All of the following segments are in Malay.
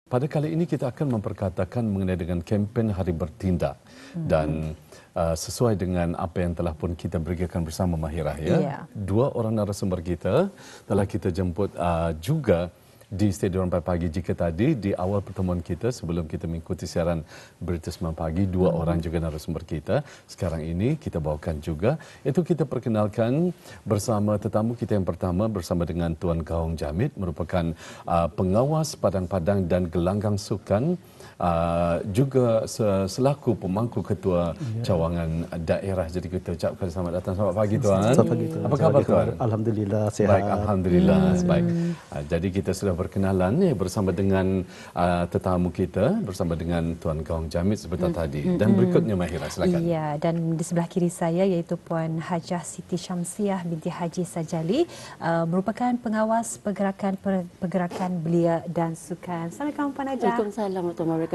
Pada kali ini kita akan memperkatakan mengenai dengan kempen Hari Bertindak dan sesuai dengan apa yang telah pun kita berikan bersama Mahirah ya. Dua orang narasumber kita telah kita jemput juga di Studio Rampai Pagi. Jika tadi di awal pertemuan kita sebelum kita mengikuti siaran Berita Sembilan Pagi, dua orang juga narasumber kita. Sekarang ini kita bawakan juga, itu kita perkenalkan bersama tetamu kita yang pertama bersama dengan Tuan Gaung Jamit, merupakan pengawas padang-padang dan gelanggang sukan, juga selaku pemangku ketua cawangan daerah. Jadi kita ucapkan selamat datang, selamat pagi Tuan. Selamat pagi Tuan. Apa khabar Tuan? Alhamdulillah sihat. Baik, alhamdulillah baik. Jadi kita sudah berkenalan bersama dengan tetamu kita, bersama dengan Tuan Gaung Jamit sebentar tadi. Dan berikutnya Mahirah, silakan. Ya, dan di sebelah kiri saya iaitu Puan Hajah Siti Syamsiah binti Haji Sajali, merupakan pengawas pergerakan belia dan sukan. Assalamualaikum Puan Hajah. Waalaikumsalam warahmatullahi wabarakatuh.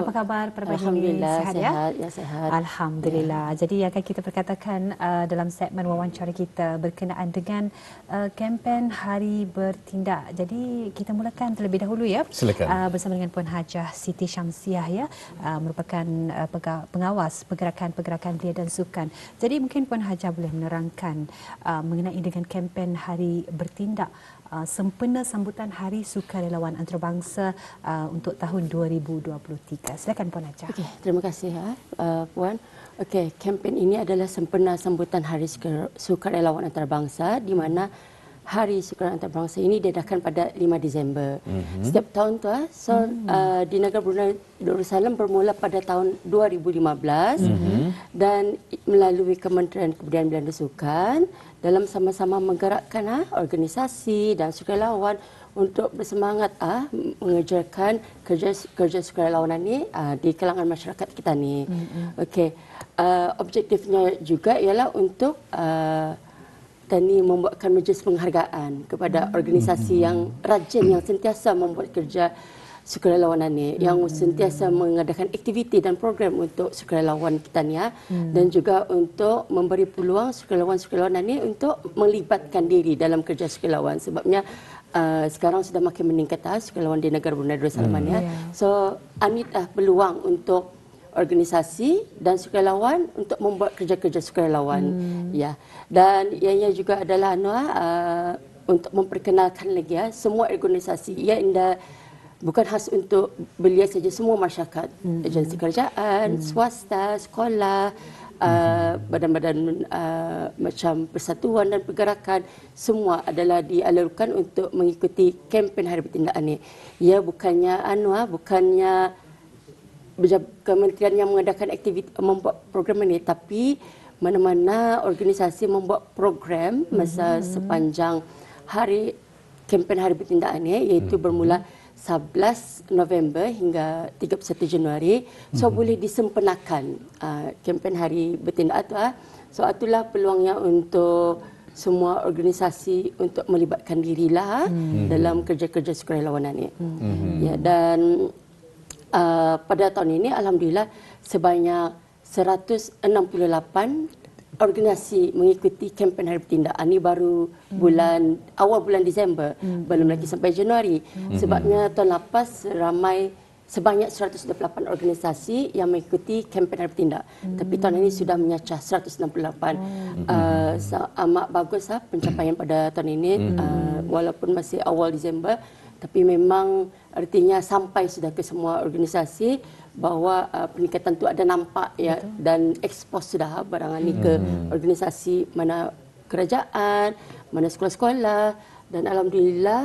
Apa khabar pada pagi ini? Alhamdulillah Sihat sehat, ya? Sehat. Alhamdulillah. Ya. Jadi akan kita perkatakan dalam segmen wawancara kita berkenaan dengan kempen Hari Bertindak. Jadi kita mulakan terlebih dahulu ya. Silakan. Bersama dengan Puan Hajah Siti Syamsiah ya, merupakan pengawas pergerakan belia dan sukan. Jadi mungkin Puan Hajah boleh menerangkan mengenai dengan kempen Hari Bertindak, sempena sambutan Hari Sukarelawan Antarabangsa untuk tahun 2023. Silakan Puan Hajah. Okey, terima kasih Puan. Okey, kempen ini adalah sempena sambutan Hari Sukarelawan Antarabangsa, di mana Hari Sukarelawan Antarabangsa ini diadakan pada 5 Disember. Setiap tahun tu di negara Brunei Darussalam bermula pada tahun 2015 dan melalui Kementerian Kebudayaan Belia dan Sukan dalam sama-sama menggerakkan organisasi dan sukarelawan untuk bersemangat mengerjakan kerja sukarelawanan ini di kalangan masyarakat kita ni. Okey, objektifnya juga ialah untuk Tani membuatkan majlis penghargaan kepada organisasi yang rajin, yang sentiasa membuat kerja sukarelawanan ni, yang sentiasa mengadakan aktiviti dan program untuk sukarelawan kita ni dan juga untuk memberi peluang sukarelawan ni untuk melibatkan diri dalam kerja sukarelawan. Sebabnya sekarang sudah makin meningkat sukarelawan di negara Brunei Darussalam ya. So anilah peluang untuk organisasi dan sukarelawan untuk membuat kerja-kerja sukarelawan ya. Dan ianya juga adalah untuk memperkenalkan lagi semua organisasi yang bukan khas untuk belia saja, semua masyarakat, agensi kerajaan, swasta, sekolah, badan-badan macam persatuan dan pergerakan, semua adalah dialurkan untuk mengikuti kempen Hari Bertindak ini. Ya, bukannya kementerian yang mengadakan aktiviti membuat program ini, tapi mana-mana organisasi membuat program masa sepanjang hari kempen Hari Bertindak ini, iaitu bermula 11 November hingga 31 Januari. So boleh disempurnakan kempen Hari Bertindak itu. So itulah peluangnya untuk semua organisasi untuk melibatkan dirilah dalam kerja-kerja sukarelawanan ini. Ya, dan pada tahun ini alhamdulillah sebanyak 168 organisasi mengikuti kempen Hari Bertindak. Ini baru awal bulan Disember, belum lagi sampai Januari. Sebabnya tahun lepas sebanyak 128 organisasi yang mengikuti kempen Hari Bertindak. Tapi tahun ini sudah menyacah 168. Amat bagus pencapaian pada tahun ini, walaupun masih awal Disember. Tapi memang artinya sampai sudah ke semua organisasi bahawa peningkatan itu ada nampak ya. Betul. Dan ekspos sudah barang ini ke organisasi mana kerajaan, mana sekolah-sekolah, dan alhamdulillah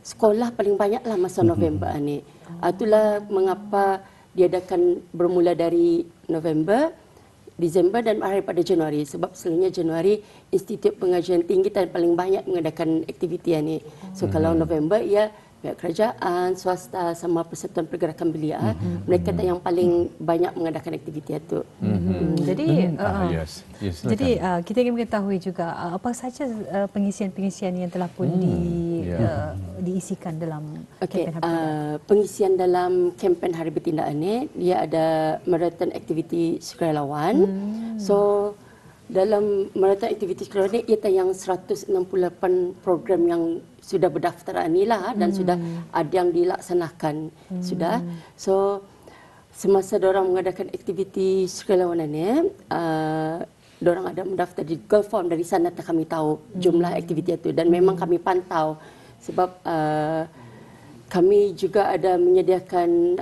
sekolah paling banyaklah masa November ini. Itulah mengapa diadakan bermula dari November, Disember dan berakhir pada Januari. Sebab selalunya Januari Institut Pengajian Tinggi paling banyak mengadakan aktiviti ini. So kalau November ia pihak kerajaan, swasta sama persatuan pergerakan belia, mereka yang paling banyak mengadakan aktiviti itu. Jadi kita ingin mengetahui juga apa saja pengisian-pengisian yang telah pun diisikan dalam kempen Hari Bertindak. Pengisian dalam kempen Hari Bertindak ini dia ada maraton aktiviti sukarelawan. So dalam Marathon Aktiviti Sekolah ini ia yang 168 program yang sudah berdaftar inilah dan sudah ada yang dilaksanakan sudah. So semasa diorang mengadakan aktiviti sukarelawanan ni, diorang ada mendaftar di Google Form. Dari sana kami tahu jumlah aktiviti itu dan memang kami pantau sebab kami juga ada menyediakan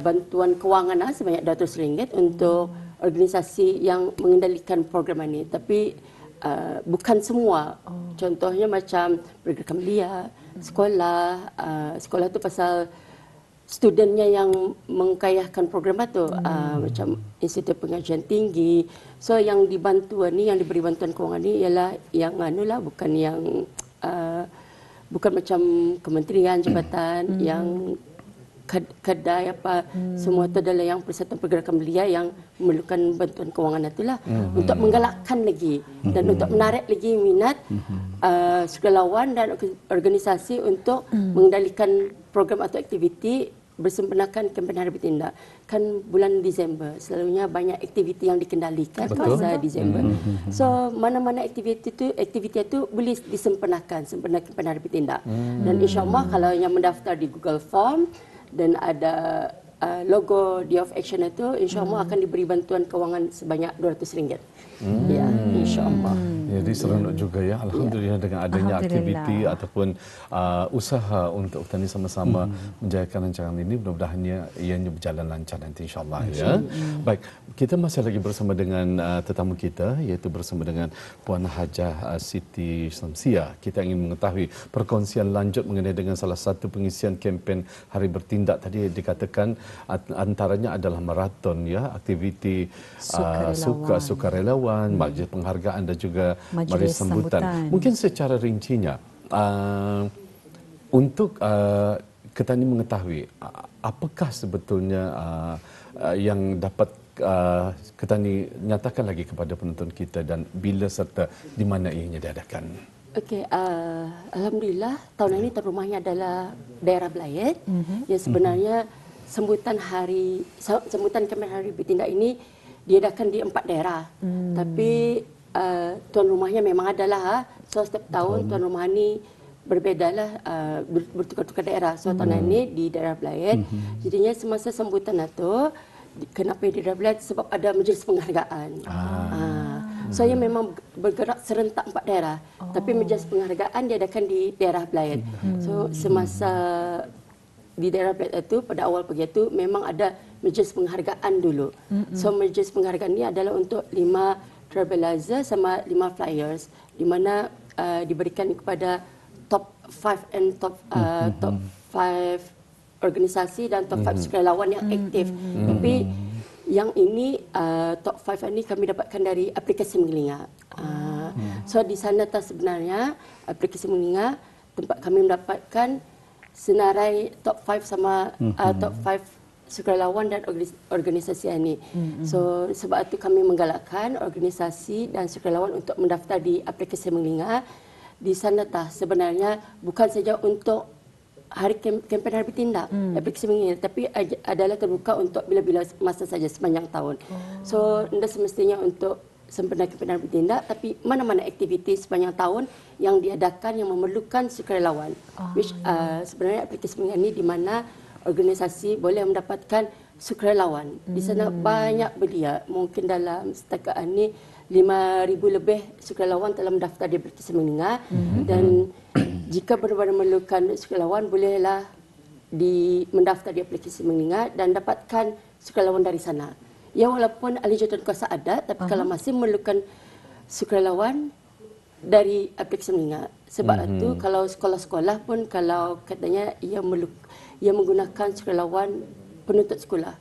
bantuan kewangan sebanyak RM200 untuk organisasi yang mengendalikan program ini. Tapi bukan semua. Contohnya macam pergerakan belia, sekolah. Sekolah itu pasal studentnya yang mengkayahkan program itu. Macam Institut Pengajian Tinggi. So yang dibantu ni, yang diberi bantuan kewangan ni ialah yang bukan yang bukan macam kementerian, jabatan yang kedai apa semua itu adalah yang Persatuan Pergerakan Belia yang memerlukan bantuan kewangan itulah untuk menggalakkan lagi dan untuk menarik lagi minat sukarelawan dan organisasi untuk mengendalikan program atau aktiviti bersempurnakan kempen Hari Bertindak. Kan bulan Disember selalunya banyak aktiviti yang dikendalikan masa Disember. So mana-mana aktiviti itu boleh disempurnakan kempen Hari Bertindak. Dan insya-Allah kalau yang mendaftar di Google Form dan ada logo Day of Action itu, insya-Allah akan diberi bantuan kewangan sebanyak RM200. Ya, insya-Allah. Jadi seronok juga ya, alhamdulillah dengan adanya aktiviti ataupun usaha untuk kita ni sama-sama menjayakan rancangan ini, mudah-mudahan ianya berjalan lancar nanti insya-Allah ya. Baik, kita masih lagi bersama dengan tetamu kita iaitu bersama dengan Puan Hajah Siti Syamsiah. Kita ingin mengetahui perkongsian lanjut mengenai dengan salah satu pengisian kempen Hari Bertindak tadi dikatakan antaranya adalah maraton ya, aktiviti sukarelawan, majlis penghargaan dan juga majlis sambutan. Mungkin secara rincinya untuk kita ni mengetahui apakah sebetulnya yang dapat kita ni nyatakan lagi kepada penonton kita dan bila serta di mana ianya diadakan. Okey, alhamdulillah tahun ini tuan rumahnya adalah daerah Belayet. Yang sebenarnya sambutan kempen Hari Bertindak ini diadakan di 4 daerah. Tapi tuan rumahnya memang adalah so setiap tahun tuan rumah ni berbedalah bertukar-tukar daerah. So tahun ini di daerah Belayet. Jadinya semasa sambutan itu kenapa di daerah Belayet sebab ada majlis penghargaan. So ia memang bergerak serentak 4 daerah. Tapi majlis penghargaan diadakan di daerah Belayet. So semasa di daerah Belayet itu pada awal pergi itu memang ada majlis penghargaan dulu. So majlis penghargaan ini adalah untuk 5 trailblazer sama 5 flyers di mana diberikan kepada top 5 and top 5 organisasi dan top 5 sukarelawan yang aktif. Tapi yang ini top 5 ini kami dapatkan dari aplikasi Mengelinga. So di sana sebenarnya aplikasi Mengelinga tempat kami mendapatkan senarai top 5 sama top 5 sukarelawan dan organisasi ini. So sebab itu kami menggalakkan organisasi dan sukarelawan untuk mendaftar di aplikasi Mengelinga. Di sana sebenarnya bukan saja untuk kempen Hari Bertindak aplikasi Mengelinga, tapi adalah terbuka untuk bila-bila masa saja sepanjang tahun. So anda semestinya untuk sempena kempen Hari Bertindak, tapi mana-mana aktiviti sepanjang tahun yang diadakan yang memerlukan sukarelawan. Which sebenarnya aplikasi Mengelinga ini di mana organisasi boleh mendapatkan sukarelawan. Di sana banyak belia. Mungkin dalam setakat ini 5,000 lebih sukarelawan telah mendaftar di aplikasi Mengelinga. Dan jika benar-benar memerlukan sukarelawan, bolehlah mendaftar di aplikasi Mengelinga dan dapatkan sukarelawan dari sana. Ya walaupun ahli jawatan kuasa ada, tapi kalau masih memerlukan sukarelawan dari aplikasi Mengelinga. Sebab itu kalau sekolah-sekolah pun kalau katanya ia menggunakan sukarelawan penuntut sekolah.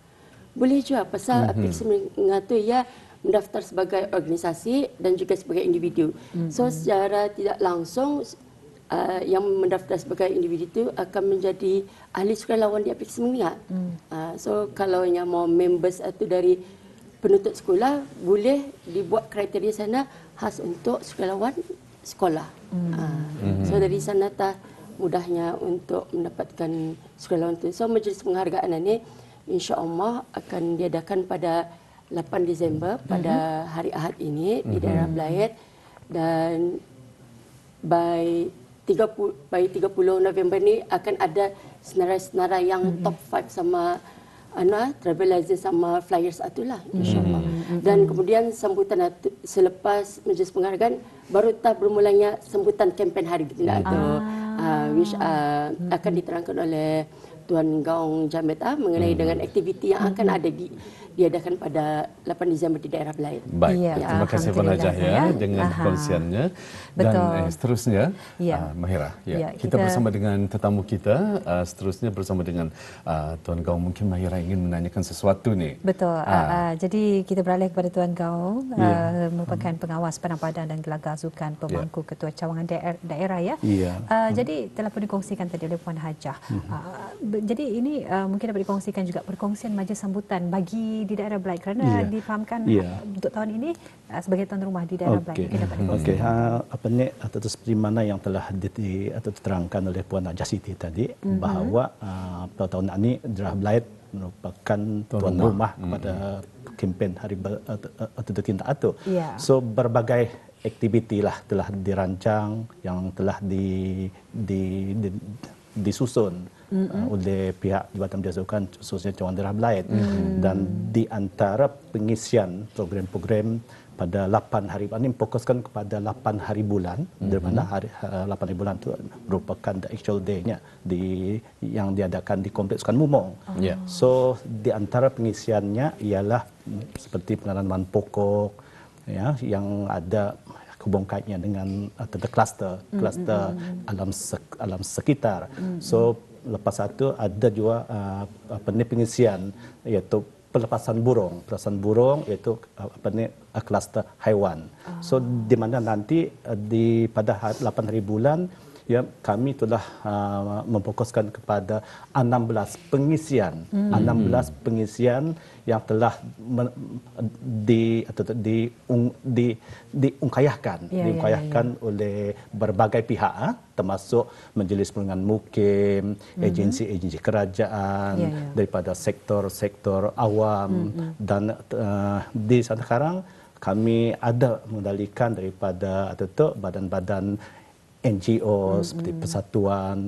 Boleh juga pasal aplikasi Mengelinga itu ia mendaftar sebagai organisasi dan juga sebagai individu. So secara tidak langsung yang mendaftar sebagai individu itu akan menjadi ahli sukarelawan di aplikasi Mengelinga. So kalau yang mau members itu dari penuntut sekolah, boleh dibuat kriteria sana khas untuk sukarelawan sekolah. So dari sana mudahnya untuk mendapatkan sukarelawan itu. So majlis penghargaan ini insya-Allah akan diadakan pada 8 Disember pada hari Ahad ini di daerah Blayet, dan by 30 November ni akan ada senarai-senarai yang top 5 sama travel agent sama flyers itulah, insyaAllah. Dan kemudian sambutan selepas majlis penghargaan baru bermulanya sambutan kempen Hari Bertindak itu, which akan diterangkan oleh Tuan Gaung Jamit mengenai dengan aktiviti yang akan ada diadakan pada 8 Disember di daerah Blayet. Baik, terima kasih Puan Hajah dengan perkongsiannya. Dan seterusnya, Mahira, kita bersama dengan tetamu kita, seterusnya bersama dengan Tuan Gaung. Mungkin Mahira ingin menanyakan sesuatu ni. Betul. Jadi kita beralih kepada Tuan Gaung, merupakan pengawas penampadan dan gelagar sukan, pemangku ketua cawangan daerah ya. Jadi telah pun dikongsikan tadi oleh Puan Hajah. Jadi ini mungkin dapat dikongsikan juga perkongsian majlis sambutan bagi di daerah Blayet, kerana difahamkan untuk tahun ini sebagai tuan rumah di daerah Blayet. Apa ni atau seperti mana yang telah diterangkan oleh Puan Hajah Siti tadi, bahawa pada tahun ini daerah Blayet merupakan tuan rumah kepada kempen Hari Bertindak itu. So berbagai aktiviti lah telah dirancang yang telah disusun oleh pihak Jabatan Penjaga Sukan, khususnya Cawangan Daerah Blayet. Dan di antara pengisian program-program pada 8 hari ini fokuskan kepada 8 hari bulan, di mana 8 hari bulan itu merupakan the actual day-nya yang diadakan di Kompleks Sukan Mumong. So di antara pengisiannya ialah seperti penanaman pokok yang ada hubung kaitnya dengan kluster alam sekitar. So lepas itu ada juga pengisian iaitu pelepasan burung iaitu kluster haiwan. So di mana nanti pada 8 hari bulan kami telah memfokuskan kepada 16 pengisian yang telah diungkayahkan oleh berbagai pihak, termasuk Majlis Perundingan Mukim, agensi-agensi kerajaan, daripada sektor-sektor awam, dan di sana sekarang kami ada mengendalikan daripada badan-badan NGO seperti persatuan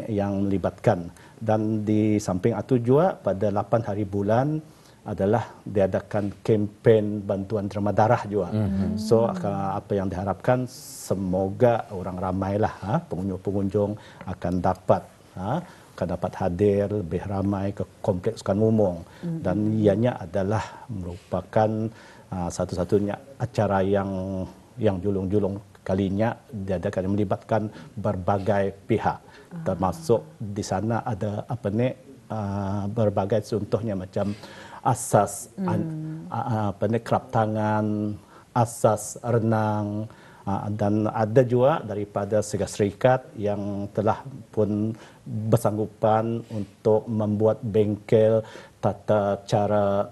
yang melibatkan. Dan di samping itu juga pada 8 hari bulan adalah diadakan kempen bantuan derma darah juga. So apa yang diharapkan, semoga orang ramailah pengunjung-pengunjung akan dapat hadir lebih ramai ke Kompleks Sukan Mumong. Dan ianya adalah merupakan satu-satunya acara yang julung-julung kalinya diadakan, melibatkan berbagai pihak, termasuk di sana ada berbagai contohnya macam asas kerap tangan, asas renang, dan ada juga daripada serikat yang telah pun bersanggupan untuk membuat bengkel tata cara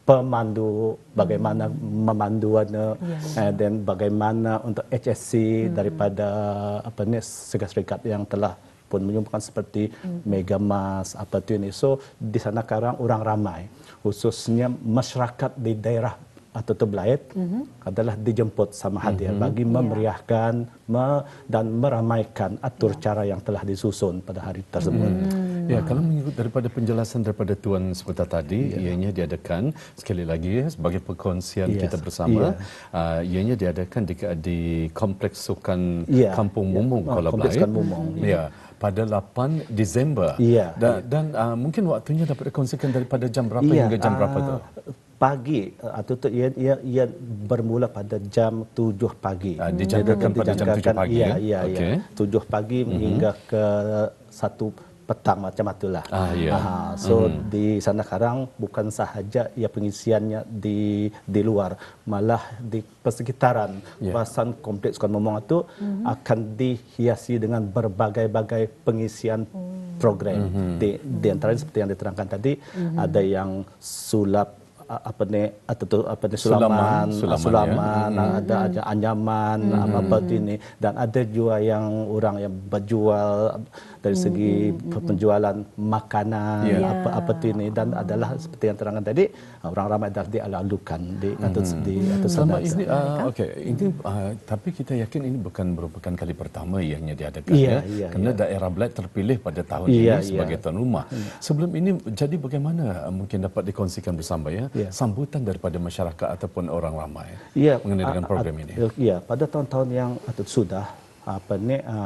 pemandu, bagaimana memanduannya, dan bagaimana untuk HSC daripada serikat yang telah pun menyumbangkan seperti Megamas ini. So di sana sekarang orang ramai, khususnya masyarakat di daerah atau Blayet adalah dijemput sama hadir bagi memeriahkan dan meramaikan atur cara yang telah disusun pada hari tersebut. Ya, kalau mengikut daripada penjelasan daripada Tuan sebentar tadi, ianya diadakan sekali lagi sebagai perkongsian kita bersama, ianya diadakan di Kompleks Sukan Kampung Mumong, Kuala Blayet. Ya, pada 8 Disember. Dan mungkin waktunya dapat dikongsikan daripada jam berapa hingga jam berapa tu? Pagi atau ia bermula pada jam 7 pagi. Dijangkakan pada jam 7 pagi. Ya. 7 pagi hingga ke 1 petang macam itulah. So di sana sekarang bukan sahaja pengisiannya di luar, malah di persekitaran kawasan Kompleks Sukan Mumong itu akan dihiasi dengan berbagai-bagai pengisian program. Di antaranya seperti yang diterangkan tadi, ada yang sulap sulaman, ya. ada anyaman, apa ini, dan ada juga yang orang yang berjual dari segi penjualan makanan, apa ini, dan adalah seperti yang terangkan tadi, orang ramai dah dialu-alukan di atas selama ini. Ini tapi kita yakin ini bukan merupakan kali pertama ianya diadakan, kerana daerah Blaid terpilih pada tahun ini sebagai tuan rumah. Sebelum ini, jadi bagaimana mungkin dapat dikongsikan bersama sambutan daripada masyarakat ataupun orang ramai mengenai dengan program ini? Ya, pada tahun-tahun yang sudah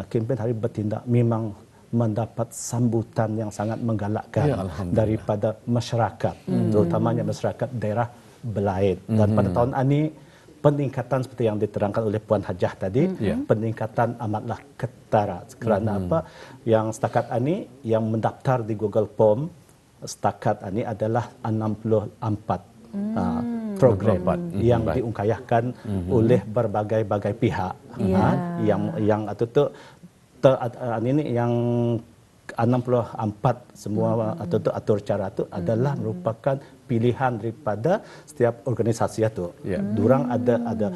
kempen Hari Bertindak memang mendapat sambutan yang sangat menggalakkan daripada masyarakat, terutamanya masyarakat daerah Blaid. Dan pada tahun ini peningkatan seperti yang diterangkan oleh Puan Hajah tadi, peningkatan amatlah ketara. Kerana apa? Yang setakat ini yang mendaftar di Google Form setakat ini adalah 64 program yang diungkayahkan oleh berbagai-bagai pihak. Yang ini yang 64 semua atur cara itu adalah merupakan pilihan daripada setiap organisasi itu. Durang ada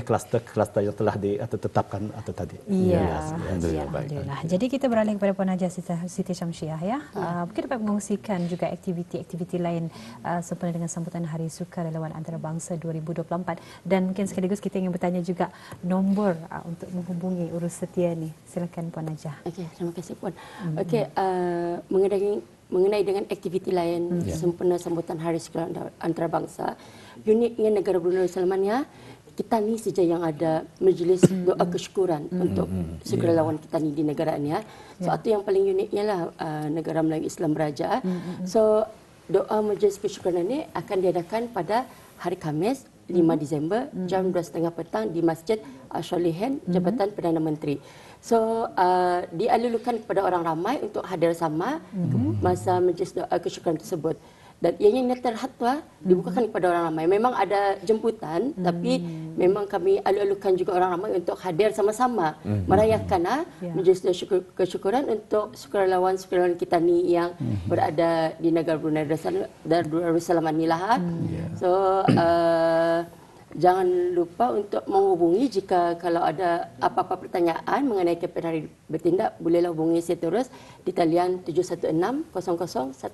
kluster-kluster yang telah ditetapkan atau tadi. Alhamdulillah. Jadi kita beralih kepada Puan Hajah Siti Syamsiah ya. Mungkin dapat mengongsikan juga aktiviti-aktiviti lain sempena dengan sambutan Hari Sukarelawan Antarabangsa 2024, dan mungkin sekaligus kita ingin bertanya juga nombor untuk menghubungi urus setia ni. Silakan Puan Hajah. Okey, terima kasih Puan. Okey, mengenai dengan aktiviti lain sempena sambutan Hari Sukarelawan Antarabangsa, uniknya negara Brunei Darussalam ya, kita ni saja yang ada majlis doa kesyukuran untuk sukarelawan kita ni di negara ni ya. So itu yang paling uniknya lah negara Melayu Islam Beraja. So doa majlis kesyukuran ini akan diadakan pada hari Khamis 5 Disember jam 2.30 petang di Masjid Shalihin, Jabatan Perdana Menteri. So dialulukan kepada orang ramai untuk hadir sama masa majlis doa kesyukuran tersebut. Dan ianya terhatwa dibukakan kepada orang ramai. Memang ada jemputan, tapi memang kami alu-alukan juga orang ramai untuk hadir sama-sama merayakan majlis doa kesyukuran untuk sukarelawan kita ni yang berada di negara Brunei Darussalam inilah. So jangan lupa untuk menghubungi jika kalau ada apa-apa pertanyaan mengenai kempen Hari Bertindak, bolehlah hubungi saya terus di talian 716 0016.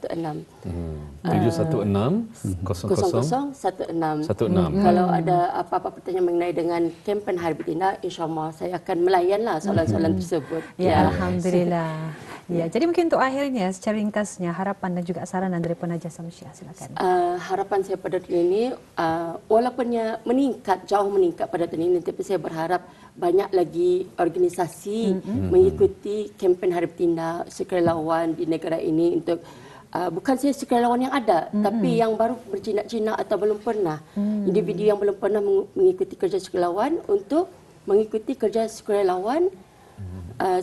716 0016. Kalau ada apa-apa pertanyaan mengenai dengan kempen Hari Bertindak, insya-Allah saya akan melayanlah soalan-soalan tersebut. Alhamdulillah. Ya, jadi mungkin untuk akhirnya secara ringkasnya harapan dan juga saranan dari Puan Hajah Syamsiah, silakan. Harapan saya pada tahun ini walaupunnya jauh meningkat pada tahun ini, tapi saya berharap banyak lagi organisasi mengikuti kempen Hari Bertindak sukarelawan di negara ini untuk bukan saja sukarelawan yang ada, tapi yang baru berjinak-jinak atau belum pernah, individu yang belum pernah mengikuti kerja sukarelawan untuk mengikuti kerja sukarelawan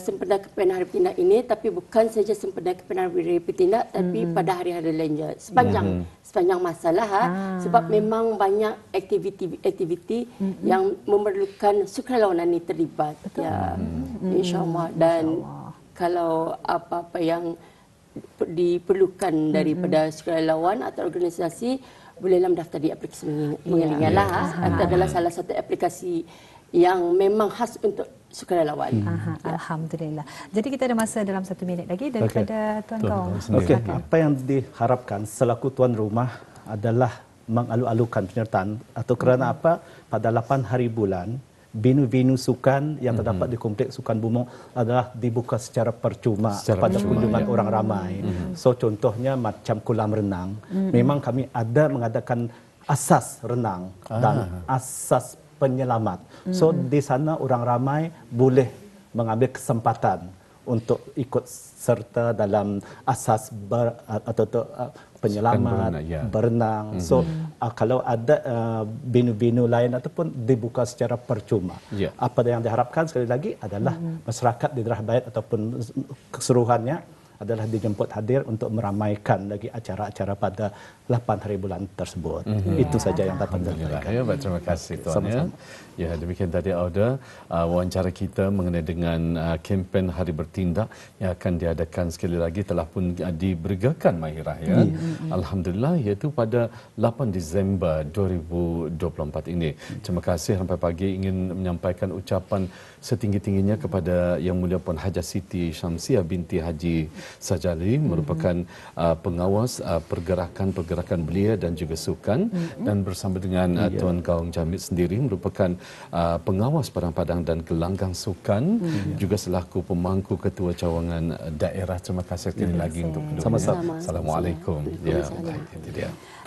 sempena kempen Hari Bertindak ini, tapi bukan saja sempena kempen Hari Bertindak, tapi pada hari-hari lainnya sepanjang masalah sebab memang banyak aktiviti yang memerlukan sukarelawan ini terlibat. Insya-Allah. Dan kalau apa-apa yang diperlukan daripada sukarelawan atau organisasi, bolehlah mendaftar di aplikasi mengelingan lah. Itu adalah salah satu aplikasi yang memang khas untuk sukarelawan. Alhamdulillah. Jadi kita ada masa dalam 1 minit lagi daripada Tuan Kaung. Apa yang diharapkan selaku tuan rumah adalah mengalu-alukan penyertaan, atau kerana apa? Pada 8 hari bulan, venue-venue sukan yang terdapat di Kompleks Sukan Bumong adalah dibuka secara percuma kepada kunjungan orang ramai. So contohnya macam kolam renang, memang kami ada mengadakan asas renang dan asas penyelamat. So di sana orang ramai boleh mengambil kesempatan untuk ikut serta dalam asas penyelamat, berenang. So kalau ada venue-venue lain ataupun dibuka secara percuma. Apa yang diharapkan sekali lagi adalah masyarakat di daerah Blaid ataupun keseluruhannya adalah dijemput hadir untuk meramaikan lagi acara-acara pada 8 hari bulan tersebut. Itu saja yang dapat disampaikan. Ya, baik, terima kasih Tuan. Sama-sama. Ya, demikian tadi Auda wawancara kita mengenai dengan kempen Hari Bertindak yang akan diadakan sekali lagi telah pun diberigakan Mahirah ya. Alhamdulillah, iaitu pada 8 Disember 2024 ini. Terima kasih sampai pagi ingin menyampaikan ucapan setinggi-tingginya kepada Yang Mulia Puan Hajah Siti Syamsiah binti Haji Sajali, merupakan pengawas pergerakan belia dan juga sukan, dan bersama dengan Tuan Gaung Jamid sendiri merupakan pengawas padang-padang dan gelanggang sukan, juga selaku pemangku ketua cawangan daerah. Terima kasih sekali lagi untuk kedua-duanya. Sama-sama. Assalamualaikum. Ya, baik, itu dia.